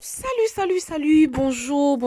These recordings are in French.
Salut, bonjour,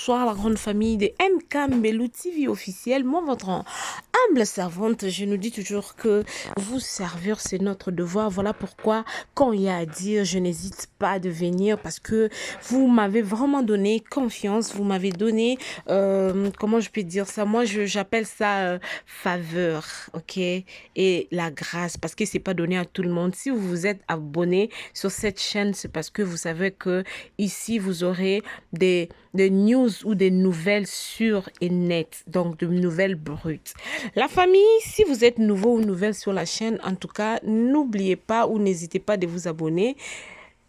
la grande famille de MK Mbelou TV officiel. Moi, votre humble servante, je nous dis toujours que vous servir, c'est notre devoir. Voilà pourquoi, quand il y a à dire, je n'hésite pas de venir parce que vous m'avez vraiment donné confiance, vous m'avez donné, comment je peux dire ça? Moi, j'appelle ça faveur, ok? Et la grâce, parce que c'est pas donné à tout le monde. Si vous vous êtes abonné sur cette chaîne, c'est parce que vous savez que ici, vous aurez des news ou des nouvelles sûres et nettes, donc de nouvelles brutes. La famille, si vous êtes nouveau ou nouvelle sur la chaîne, en tout cas, n'oubliez pas ou n'hésitez pas de vous abonner.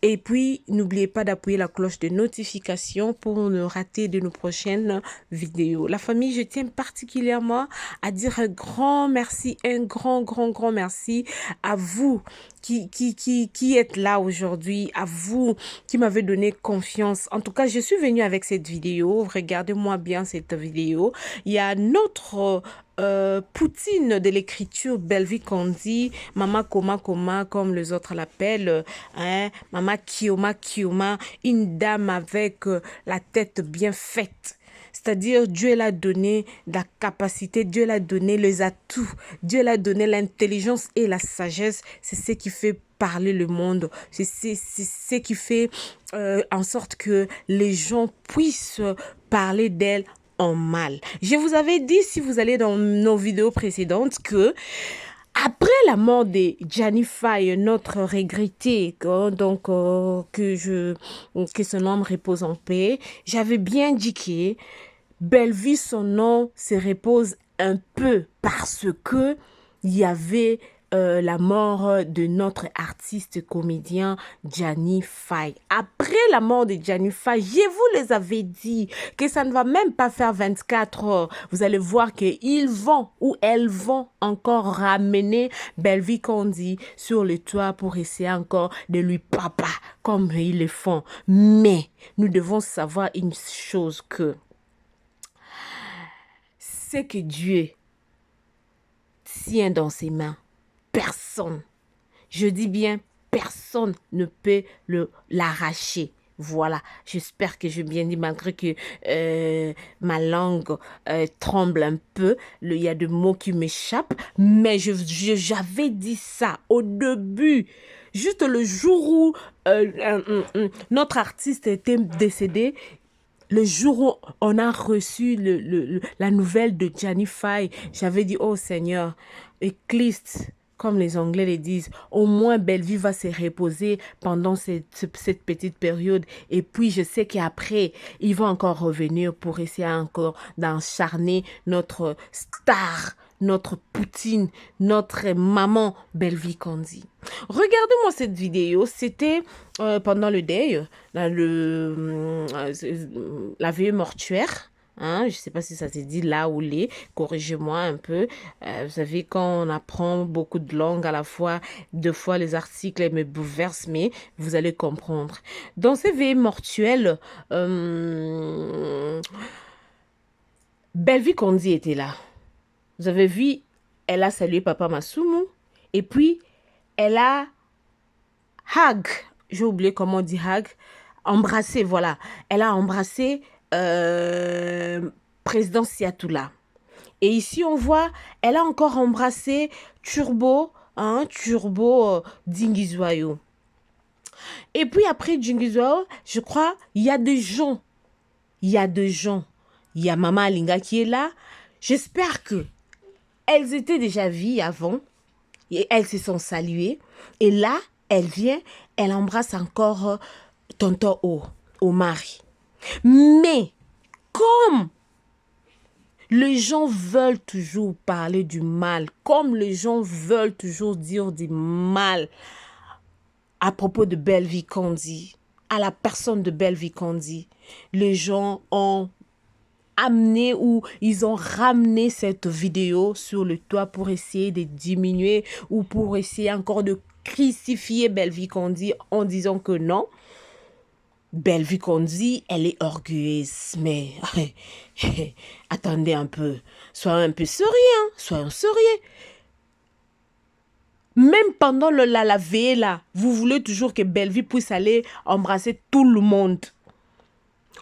Et puis, n'oubliez pas d'appuyer la cloche de notification pour ne rater de nos prochaines vidéos. La famille, je tiens particulièrement à dire un grand merci, un grand merci à vous qui êtes là aujourd'hui, à vous qui m'avez donné confiance. En tout cas, je suis venue avec cette vidéo. Regardez-moi bien cette vidéo. Il y a notre Poutine de l'écriture, Belvi Kondi, Mama Koma, comme les autres l'appellent, hein, Mama Kioma, une dame avec la tête bien faite. C'est-à-dire, Dieu l'a donné la capacité, Dieu l'a donné les atouts, Dieu l'a donné l'intelligence et la sagesse. C'est ce qui fait parler le monde. C'est ce qui fait en sorte que les gens puissent parler d'elle en mal. Je vous avais dit, si vous allez dans nos vidéos précédentes, que après la mort de Gianni Faye, notre regretté, donc que son âme repose en paix, j'avais bien dit que Bellevue, son nom se repose un peu parce que il y avait la mort de notre artiste comédien Gianni Faye. Après la mort de Gianni Faye, je vous les avais dit que ça ne va même pas faire 24 heures. Vous allez voir qu'ils vont ou elles vont encore ramener Bellevue Kondi sur le toit pour essayer encore de lui papa comme ils le font. Mais nous devons savoir une chose que c'est que Dieu tient dans ses mains. Personne, je dis bien personne ne peut l'arracher. Voilà, j'espère que j'ai bien dit malgré que ma langue tremble un peu. Il y a des mots qui m'échappent, mais j'avais dit ça au début. Juste le jour où notre artiste était décédé, le jour où on a reçu la nouvelle de Gianni Faye, j'avais dit, oh Seigneur, écliste, comme les Anglais le disent, au moins Bellevue va se reposer pendant cette petite période. Et puis, je sais qu'après, il va encore revenir pour essayer encore d'encharner notre star, notre Poutine, notre maman Bellevue Kondi. Regardez-moi cette vidéo, c'était pendant le deuil, la veille mortuaire. Hein, je ne sais pas si ça s'est dit là ou les, corrigez-moi un peu. Vous savez, quand on apprend beaucoup de langues à la fois, deux fois les articles me bouleversent, mais vous allez comprendre. Dans ces veillées mortuelles, Bellevue Kondi était là. Vous avez vu, elle a salué Papa Masumu et puis elle a hug, j'ai oublié comment on dit hug, embrassé, voilà. Elle a embrassé président Siatoula. Et ici, on voit, elle a encore embrassé Turbo, Dingizoyo. Et puis après Dingizoyo, je crois, il y a des gens. Il y a Maman Alinga qui est là. J'espère que elles étaient déjà vues avant et elles se sont saluées. Et là, elle vient, elle embrasse encore tonton au mari. Mais comme les gens veulent toujours parler du mal, comme les gens veulent toujours dire du mal à propos de Bellevue Kondi, à la personne de Bellevue Kondi, les gens ont amené ou ils ont ramené cette vidéo sur le toit pour essayer de diminuer ou pour essayer encore de crucifier Bellevue Kondi en disant que non. Bellevue Kondi, elle est orgueilleuse, mais attendez un peu, soyons un peu sérieux, soyons sérieux. Même pendant la veillée, là, vous voulez toujours que Bellevue puisse aller embrasser tout le monde.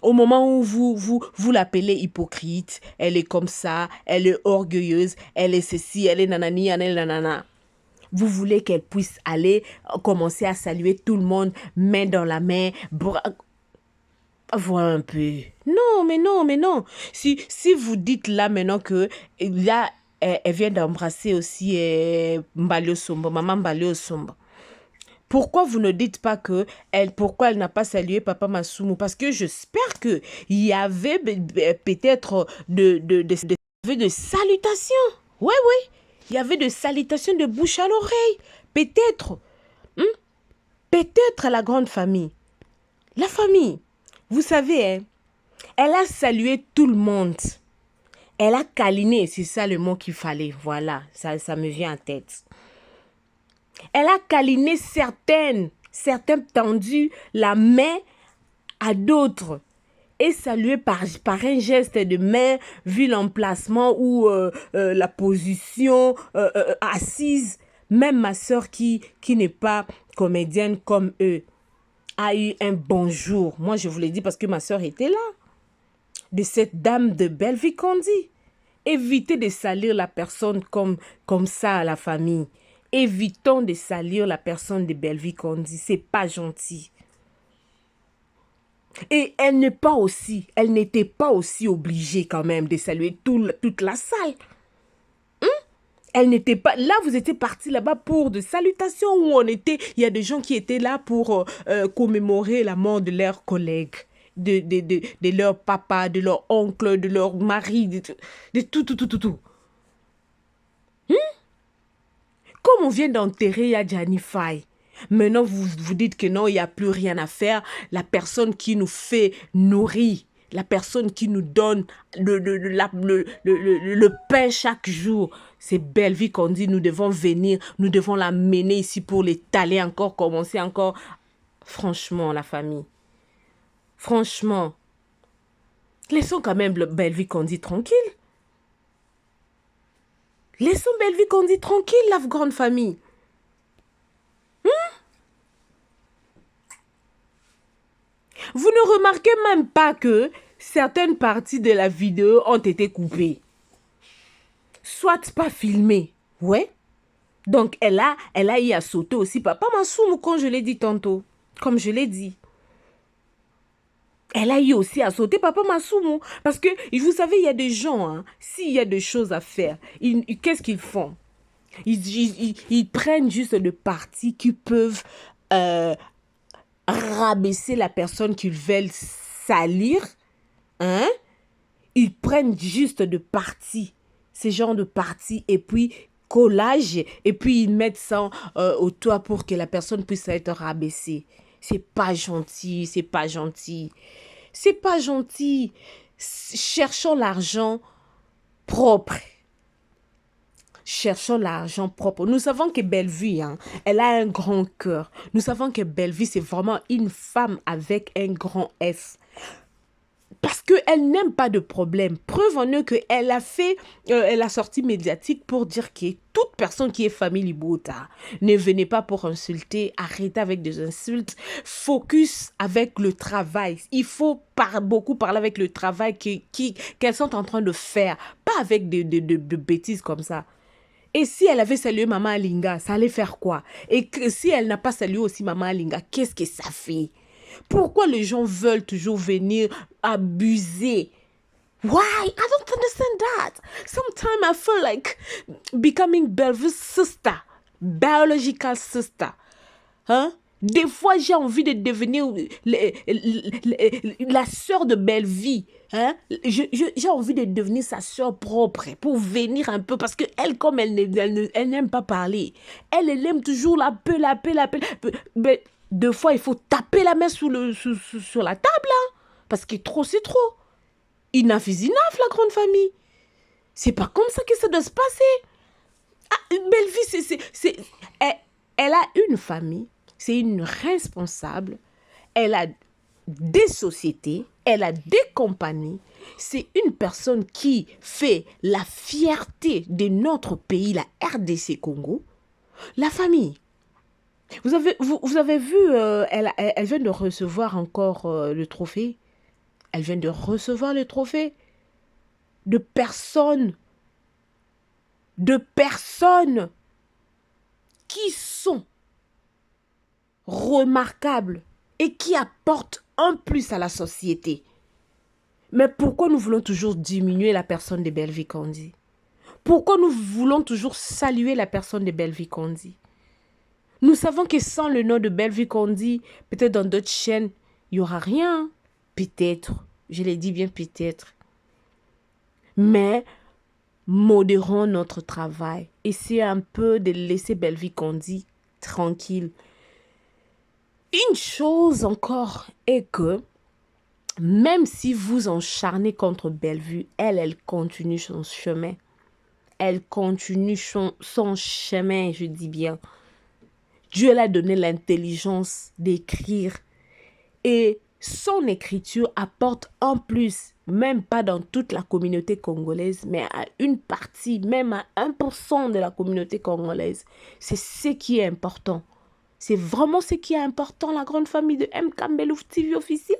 Au moment où vous l'appelez hypocrite, elle est comme ça, elle est orgueilleuse, elle est ceci, elle est nanani, elle est nanana. Vous voulez qu'elle puisse aller commencer à saluer tout le monde, main dans la main, voilà un peu. Non, mais non, mais non. Si vous dites là maintenant que là, elle vient d'embrasser aussi Mbale Osomba, maman Mbale Osomba. Pourquoi vous ne dites pas pourquoi elle n'a pas salué Papa Masumu? Parce que j'espère qu'il y avait peut-être de salutations. Oui, oui. Il y avait de salutations de bouche à l'oreille. Peut-être. Peut-être la grande famille. La famille. Vous savez, hein, elle a salué tout le monde. Elle a câliné, c'est ça le mot qu'il fallait. Voilà, ça me vient en tête. Elle a câliné certains tendu la main à d'autres et salué par un geste de main, vu l'emplacement ou la position assise. Même ma soeur qui n'est pas comédienne comme eux a eu un bonjour. Moi, je vous l'ai dit parce que ma soeur était là. De cette dame de Bellevue Kondi. Évitez de salir la personne comme ça à la famille. Évitons de salir la personne de Bellevue Kondi. C'est pas gentil. Et elle n'était pas aussi obligée quand même de saluer toute la salle. Elle n'était pas... Là, vous étiez partis là-bas pour de salutations où il y a des gens qui étaient là pour commémorer la mort de leurs collègues, de leur papa, de leur oncle, de leur mari, de tout. Comme on vient d'enterrer Yadjani Faye, maintenant vous dites que non, il n'y a plus rien à faire. La personne qui nous fait nourrir, la personne qui nous donne le pain chaque jour, c'est Bellevue qu'on dit, nous devons venir, nous devons la mener ici pour l'étaler encore, commencer encore. Franchement, la famille. Franchement. Laissons quand même Bellevue qu'on dit tranquille. Laissons Bellevue qu'on dit tranquille, la grande famille. Vous ne remarquez même pas que certaines parties de la vidéo ont été coupées. Soit pas filmées. Ouais. Donc, elle a eu à sauter aussi. Papa Masumu, comme je l'ai dit tantôt. Comme je l'ai dit. Elle a eu aussi à sauter Papa Masumu. Parce que, vous savez, il y a des gens, hein, s'il y a des choses à faire, qu'est-ce qu'ils font? Ils prennent juste des parties qui peuvent rabaisser la personne qu'ils veulent salir. Hein? Ils prennent juste de parties, ces genres de parties, et puis collage, et puis ils mettent ça au toit pour que la personne puisse être rabaissée. C'est pas gentil, c'est pas gentil. C'est pas gentil. Cherchons l'argent propre. Cherchons l'argent propre. Nous savons que Bellevue, hein, elle a un grand cœur. Nous savons que Bellevue, c'est vraiment une femme avec un grand F. Parce qu'elle n'aime pas de problème. Preuve en est qu'elle a fait la sortie médiatique pour dire que toute personne qui est famille Libota, ne venez pas pour insulter, arrêtez avec des insultes, focus avec le travail. Il faut beaucoup parler avec le travail qu'elles sont en train de faire, pas avec de bêtises comme ça. Et si elle avait salué Maman Alinga, ça allait faire quoi? Et que si elle n'a pas salué aussi Maman Alinga, qu'est-ce que ça fait? Pourquoi les gens veulent toujours venir abuser? Why? I don't understand that. Sometimes I feel like becoming Bellevue's sister, biological sister. Hein? Des fois, j'ai envie de devenir la sœur de Bellevue. Hein? J'ai envie de devenir sa sœur propre pour venir un peu. Parce qu'elle, comme elle n'aime pas parler, elle aime toujours la paix. Mais deux fois, il faut taper la main sur la table. Hein? Parce que trop, c'est trop. Enough is enough, la grande famille. C'est pas comme ça que ça doit se passer. Ah, Bellevue, elle a une famille. C'est une responsable. Elle a des sociétés. Elle a des compagnies. C'est une personne qui fait la fierté de notre pays, la RDC Congo. La famille. Vous avez vu, elle vient de recevoir encore le trophée. Elle vient de recevoir le trophée de personnes qui sont remarquables et qui apportent un plus à la société. Mais pourquoi nous voulons toujours diminuer la personne de Bellevue Candy? Pourquoi nous voulons toujours saluer la personne de Bellevue Candy? Nous savons que sans le nom de Bellevue Candy, peut-être dans d'autres chaînes, il n'y aura rien. Peut-être. Je l'ai dit bien peut-être. Mais modérons notre travail. Essayez un peu de laisser Bellevue Candy tranquille. Une chose encore est que même si vous encharnez contre Bellevue, elle continue son chemin. Elle continue son chemin, je dis bien. Dieu l'a donné l'intelligence d'écrire. Et son écriture apporte en plus, même pas dans toute la communauté congolaise, mais à une partie, même à 1% de la communauté congolaise. C'est ce qui est important. C'est vraiment ce qui est important, la grande famille de M. Kambelou TV officiel.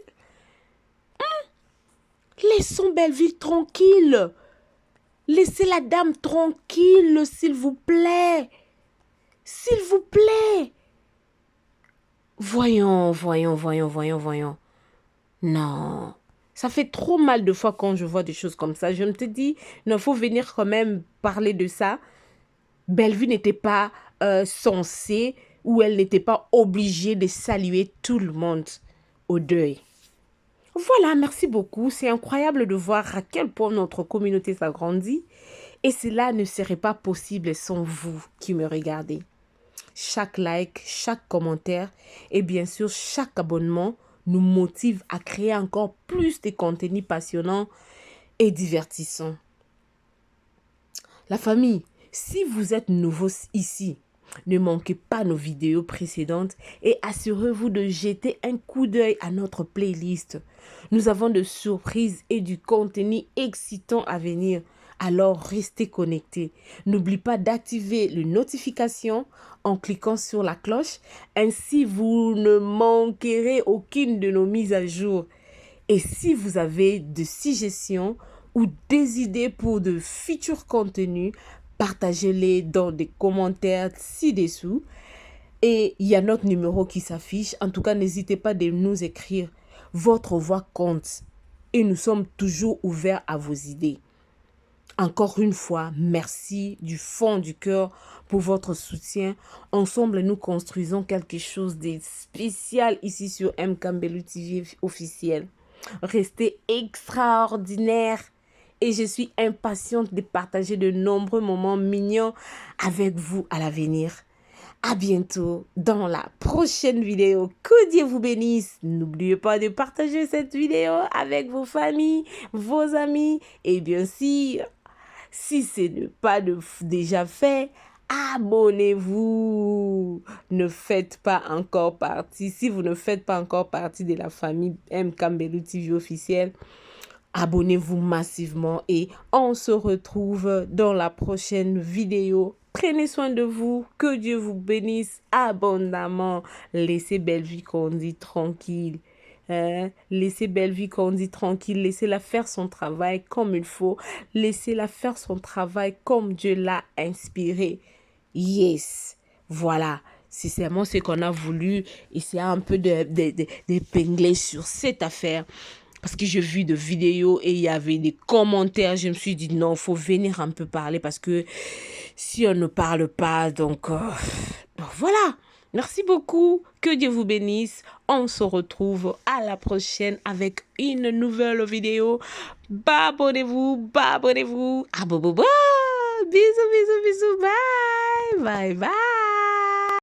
Laissons Bellevue tranquille. Laissez la dame tranquille, s'il vous plaît. S'il vous plaît. Voyons. Non. Ça fait trop mal de fois quand je vois des choses comme ça. Je me dis, non, il faut venir quand même parler de ça. Bellevue n'était pas censée ou elle n'était pas obligée de saluer tout le monde au deuil. Voilà, merci beaucoup. C'est incroyable de voir à quel point notre communauté s'agrandit. Et cela ne serait pas possible sans vous qui me regardez. Chaque like, chaque commentaire et bien sûr chaque abonnement nous motive à créer encore plus de contenus passionnants et divertissants. La famille, si vous êtes nouveau ici, ne manquez pas nos vidéos précédentes et assurez-vous de jeter un coup d'œil à notre playlist. Nous avons de surprises et du contenu excitant à venir. Alors restez connectés. N'oubliez pas d'activer les notifications en cliquant sur la cloche. Ainsi, vous ne manquerez aucune de nos mises à jour. Et si vous avez des suggestions ou des idées pour de futurs contenus, partagez-les dans des commentaires ci-dessous. Et il y a notre numéro qui s'affiche. En tout cas, n'hésitez pas de nous écrire. Votre voix compte. Et nous sommes toujours ouverts à vos idées. Encore une fois, merci du fond du cœur pour votre soutien. Ensemble, nous construisons quelque chose de spécial ici sur M. Kambelou TV officiel. Restez extraordinaires et je suis impatiente de partager de nombreux moments mignons avec vous à l'avenir. À bientôt dans la prochaine vidéo. Que Dieu vous bénisse. N'oubliez pas de partager cette vidéo avec vos familles, vos amis et bien sûr, si ce n'est pas déjà fait, abonnez-vous. Ne faites pas encore partie. Si vous ne faites pas encore partie de la famille M. Kambelou TV officiel, abonnez-vous massivement et on se retrouve dans la prochaine vidéo. Prenez soin de vous. Que Dieu vous bénisse abondamment. Laissez Bellevue Candy tranquille. Laissez Bellevue Candy tranquille, laissez-la faire son travail comme il faut, laissez-la faire son travail comme Dieu l'a inspiré. Yes, voilà, c'est vraiment ce qu'on a voulu essayer un peu d'épingler sur cette affaire. Parce que j'ai vu des vidéos et il y avait des commentaires, je me suis dit non, il faut venir un peu parler parce que si on ne parle pas, donc voilà. Merci beaucoup. Que Dieu vous bénisse. On se retrouve à la prochaine avec une nouvelle vidéo. Abonnez-vous. Ah, bisous. Bye. Bye.